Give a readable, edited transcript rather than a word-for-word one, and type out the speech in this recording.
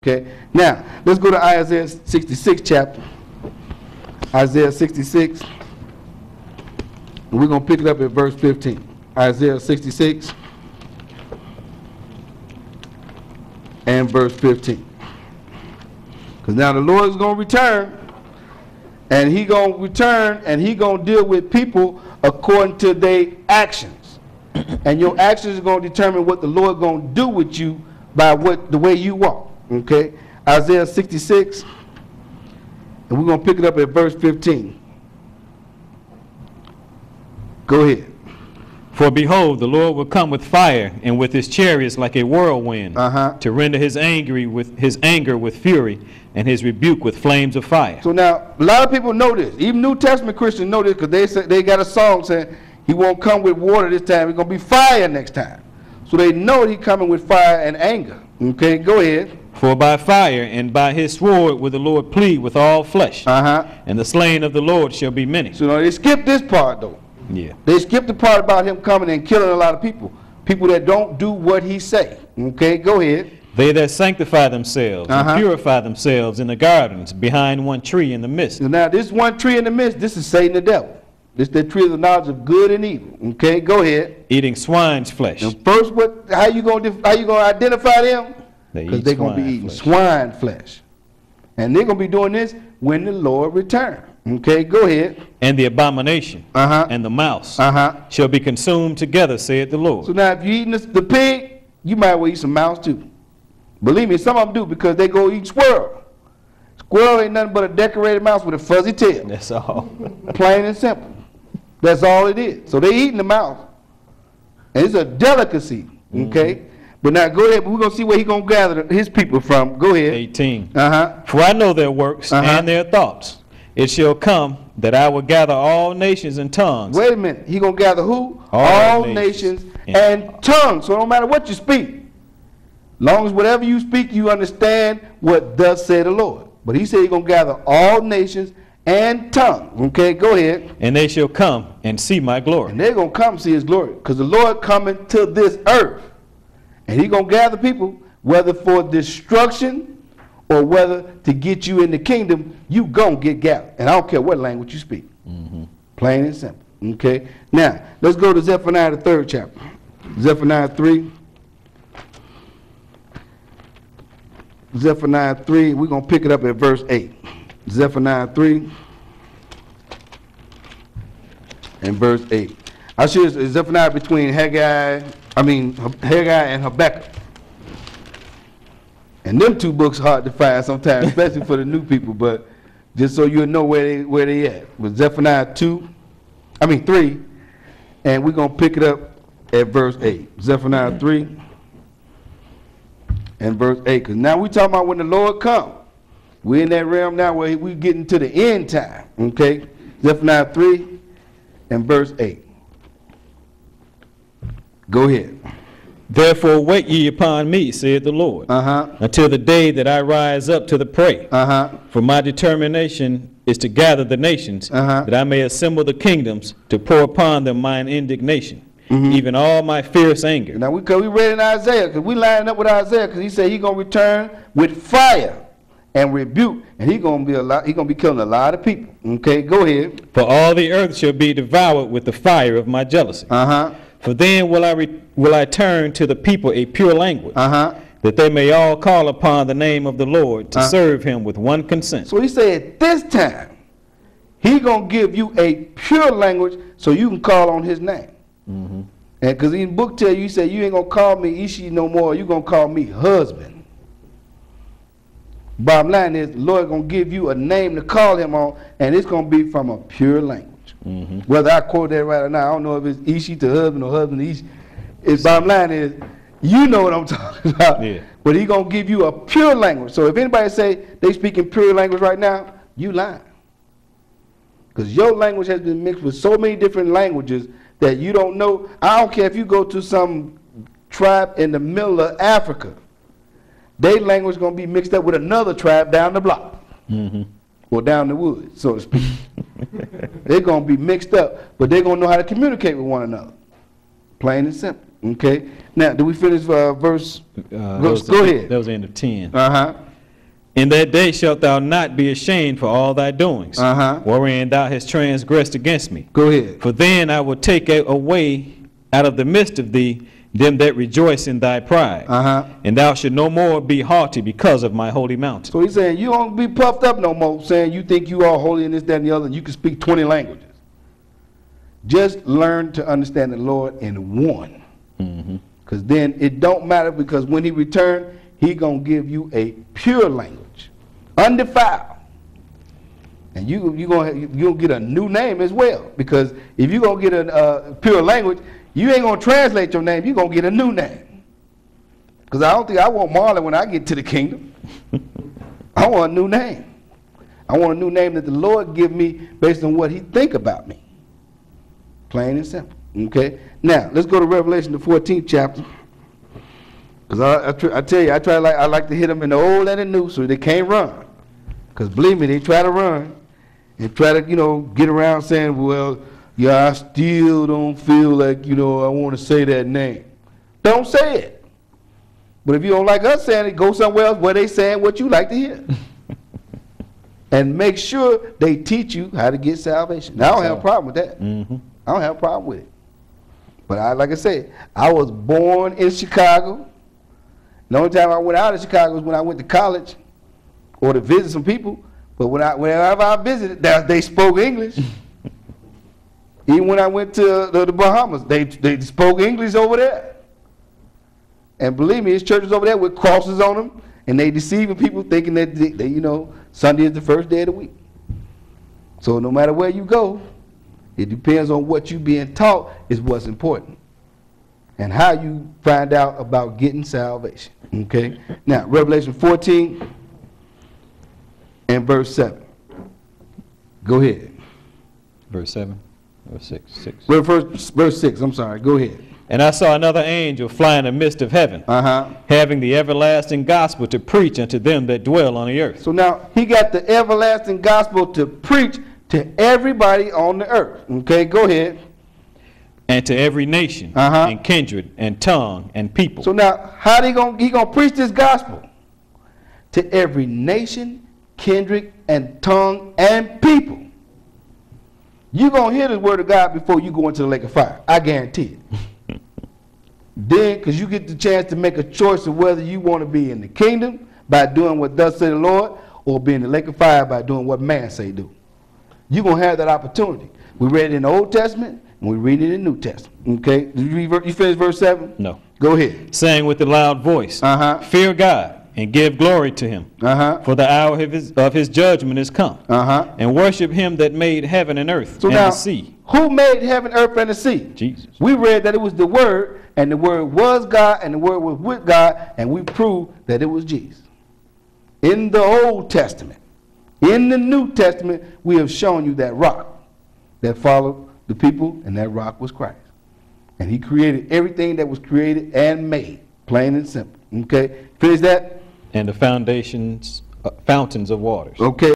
Okay, now let's go to Isaiah 66 chapter. Isaiah 66. And we're going to pick it up at verse 15. Isaiah 66 and verse 15. Because now the Lord is going to return, and he going to return, and he going to deal with people according to their actions. And your actions are going to determine what the Lord is going to do with you by the way you walk. Okay, Isaiah 66, and we're going to pick it up at verse 15. Go ahead. For behold, the Lord will come with fire, and with his chariots like a whirlwind, to render his anger with fury, and his rebuke with flames of fire. So now, a lot of people know this. Even New Testament Christians know this, because they got a song saying he won't come with water this time. He's going to be fire next time. So they know he's coming with fire and anger. Okay, go ahead. For by fire and by his sword will the Lord plead with all flesh, and the slain of the Lord shall be many. So they skipped this part though. Yeah. They skipped the part about him coming and killing a lot of people. People that don't do what he say. Okay, go ahead. They that sanctify themselves and purify themselves in the gardens behind one tree in the midst. So now this one tree in the midst, this is Satan the devil. This is the tree of the knowledge of good and evil. Okay, go ahead. Eating swine's flesh. And first, how you gonna identify them? Because they're going to be eating swine flesh. And they're going to be doing this when the Lord returns. Okay, go ahead. And the abomination and the mouse shall be consumed together, saith the Lord. So now if you're eating the pig, you might well eat some mouse too. Believe me, some of them do, because they go eat squirrel. Squirrel ain't nothing but a decorated mouse with a fuzzy tail. That's all. Plain and simple. That's all it is. So they eating the mouse. And it's a delicacy. Okay. But now go ahead, but we're going to see where he's going to gather his people from. Go ahead. 18. For I know their works and their thoughts. It shall come that I will gather all nations and tongues. Wait a minute. He's going to gather who? All nations and tongues. So no matter what you speak, long as whatever you speak, you understand what thus said the Lord. But he said he's going to gather all nations and tongues. Okay, go ahead. And they shall come and see my glory. And they're going to come see his glory. Because the Lord coming to this earth. And he's going to gather people, whether for destruction or whether to get you in the kingdom, you going to get gathered. And I don't care what language you speak. Plain and simple. Okay? Now, let's go to Zephaniah, the 3rd chapter. Zephaniah 3. Zephaniah 3, we're going to pick it up at verse 8. Zephaniah 3 and verse 8. I should say Zephaniah between Haggai and Habakkuk. And them two books hard to find sometimes, especially for the new people, but just so you know where they at. With Zephaniah 3, and we're going to pick it up at verse 8. Zephaniah 3 and verse 8. Because now we're talking about when the Lord comes. We're in that realm now where we're getting to the end time. Okay? Zephaniah 3 and verse 8. Go ahead. Therefore wait ye upon me, saith the Lord, until the day that I rise up to the prey. For my determination is to gather the nations, that I may assemble the kingdoms, to pour upon them mine indignation, even all my fierce anger. Now we read in Isaiah, because we lined up with Isaiah, because he said he's going to return with fire and rebuke, and he's going to be killing a lot of people. Okay, go ahead. For all the earth shall be devoured with the fire of my jealousy. For then will I turn to the people a pure language, that they may all call upon the name of the Lord to serve him with one consent. So he said this time, he's going to give you a pure language so you can call on his name. And because in the book tell you, he said, you ain't going to call me Ishi no more, you're going to call me husband. Bottom line is, the Lord going to give you a name to call him on, and it's going to be from a pure language. Whether I quote that right or not, I don't know if it's Ishi to husband or husband to Ishi. Its bottom line is, you know what I'm talking about. But he's going to give you a pure language. So if anybody say they speaking pure language right now, you lying. Because your language has been mixed with so many different languages that you don't know. I don't care if you go to some tribe in the middle of Africa. Their language is going to be mixed up with another tribe down the block. Or down the woods, so to speak. They're going to be mixed up, but they're going to know how to communicate with one another. Plain and simple. Okay? Now, do we finish verse? Go ahead. That was the end of 10. In that day shalt thou not be ashamed for all thy doings, wherein thou hast transgressed against me. Go ahead. For then I will take away out of the midst of thee them that rejoice in thy pride, and thou shalt no more be haughty because of my holy mountain. So he's saying you don't be puffed up no more, saying you think you are holy in this, that, and the other, and you can speak 20 languages. Just learn to understand the Lord in one. Because then it don't matter, because when he returns, he going to give you a pure language, undefiled. And you're going to get a new name as well. Because if you're going to get a pure language, you ain't going to translate your name. You're going to get a new name. Because I don't think I want Marlon when I get to the kingdom. I want a new name. I want a new name that the Lord give me based on what he think about me. Plain and simple. Okay? Now, let's go to Revelation, the 14th chapter. Because I tell you, I like to hit them in the old and the new so they can't run. Because believe me, they try to run and try to, get around saying, well, yeah, I still don't feel like, I want to say that name. Don't say it. But if you don't like us saying it, go somewhere else where they saying what you like to hear. And make sure they teach you how to get salvation. Now, I don't have a problem with that. I don't have a problem with it. But like I said, I was born in Chicago. The only time I went out of Chicago was when I went to college or to visit some people. But whenever I visited, they spoke English. Even when I went to the Bahamas, they spoke English over there. And believe me, there's churches over there with crosses on them, and they deceiving people thinking that Sunday is the first day of the week. So no matter where you go, it depends on what you're being taught is what's important. And how you find out about getting salvation. Okay? Now, Revelation 14 and verse 7. Go ahead. Verse 7 or 6? Verse 6, I'm sorry. Go ahead. And I saw another angel fly in the midst of heaven, having the everlasting gospel to preach unto them that dwell on the earth. So now, he got the everlasting gospel to preach to everybody on the earth. Okay, go ahead. And to every nation and kindred and tongue and people. So now, how he gonna preach this gospel? To every nation, kindred, and tongue and people. You're going to hear the word of God before you go into the lake of fire. I guarantee it. Then, because you get the chance to make a choice of whether you want to be in the kingdom by doing what thus said the Lord, or be in the lake of fire by doing what man say do. You're going to have that opportunity. We read it in the Old Testament, and we read it in the New Testament. Okay? You finish verse 7? No. Go ahead. Saying with a loud voice, fear God and give glory to him, for the hour of his judgment is come, and worship him that made heaven and earth and the sea. Who made heaven, earth, and the sea? Jesus. We read that it was the Word, and the Word was God, and the Word was with God, and we proved that it was Jesus. In the Old Testament. In the New Testament, we have shown you that rock that followed the people, and that rock was Christ. And he created everything that was created and made, plain and simple. Okay? Finish that. And the fountains of waters. Okay.